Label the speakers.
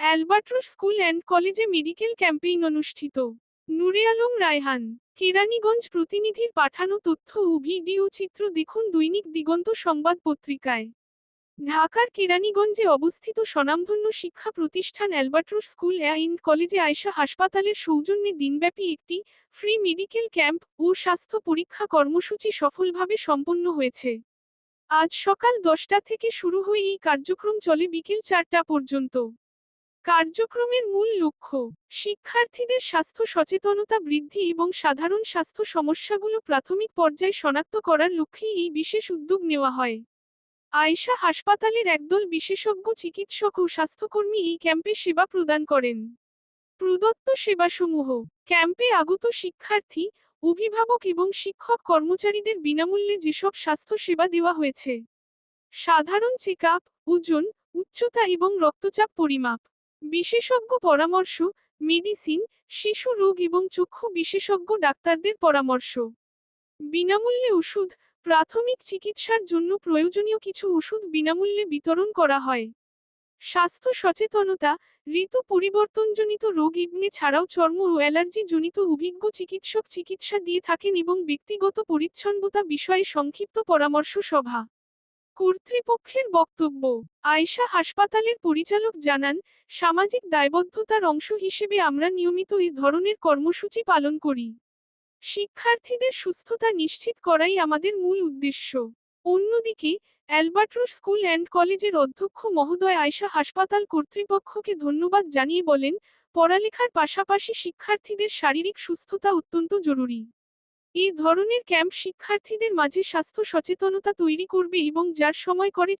Speaker 1: Albatross school and কলেজে medical campaign অনুষ্ঠিত। নূরে আলম রায়হান, কেরানীগঞ্জ প্রতিনিধির পাঠানো তথ্য ও ভিডিও চিত্র দেখুন দৈনিক দিগন্ত সংবাদ পত্রিকায়। ঢাকার কেরানীগঞ্জে অবস্থিত স্বনামধন্য শিক্ষা প্রতিষ্ঠান অ্যালবাট্রস স্কুল অ্যান্ড কলেজে আয়শা হাসপাতালের সৌজন্যে দিনব্যাপী একটি ফ্রি মেডিকেল ক্যাম্প ও স্বাস্থ্য পরীক্ষা কর্মসূচি সফলভাবে সম্পন্ন হয়েছে। আজ সকাল 10টা থেকে শুরু হয়ে এই কার্যক্রম চলে বিকেল 4টা পর্যন্ত। কার্যক্রমের মূল লক্ষ্য শিক্ষার্থীদের স্বাস্থ্য সচেতনতা বৃদ্ধি এবং সাধারণ স্বাস্থ্য সমস্যাগুলো প্রাথমিক পর্যায়ে শনাক্ত করার লক্ষ্যে এই বিশেষ উদ্যোগ নেওয়া হয়। আয়শা হাসপাতালের একদল বিশেষজ্ঞ চিকিৎসক ও স্বাস্থ্যকর্মী এই ক্যাম্পে সেবা প্রদান করেন। প্রদত্ত সেবাসমূহ: ক্যাম্পে আগত শিক্ষার্থী, অভিভাবক এবং শিক্ষক কর্মচারীদের বিনামূল্যে যেসব স্বাস্থ্য সেবা দেওয়া হয়েছে: সাধারণ চেক আপ, ওজন, উচ্চতা এবং রক্তচাপ পরিমাপ, বিশেষজ্ঞ পরামর্শ, মেডিসিন, শিশু রোগ এবং চক্ষু বিশেষজ্ঞ ডাক্তারদের পরামর্শ, বিনামূল্যে ওষুধ, প্রাথমিক চিকিৎসার জন্য প্রয়োজনীয় কিছু ওষুধ বিনামূল্যে বিতরণ করা হয়। স্বাস্থ্য সচেতনতা, ঋতু পরিবর্তনজনিত রোগ ছাড়াও চর্ম ও অ্যালার্জি জনিত অভিজ্ঞ চিকিৎসক চিকিৎসা দিয়ে থাকেন এবং ব্যক্তিগত পরিচ্ছন্নতা বিষয়ে সংক্ষিপ্ত পরামর্শ সভা। কর্তৃপক্ষের বক্তব্য: আয়শা হাসপাতালের পরিচালক জানান, সামাজিক দায়বদ্ধতার অংশ হিসেবে আমরা নিয়মিত এ ধরনের কর্মসূচি পালন করি। শিক্ষার্থীদের সুস্থতা নিশ্চিত করাই আমাদের মূল উদ্দেশ্য। অন্যদিকে অ্যালবাট্রস স্কুল অ্যান্ড কলেজের অধ্যক্ষ মহোদয় আয়শা হাসপাতাল কর্তৃপক্ষকে ধন্যবাদ জানিয়ে বলেন, পড়ালেখার পাশাপাশি শিক্ষার্থীদের শারীরিক সুস্থতা অত্যন্ত জরুরি। এ ধরনের ক্যাম্প শিক্ষার্থীদের মাঝে স্বাস্থ্য সচেতনতা তৈরি করবে এবং যার সময় করে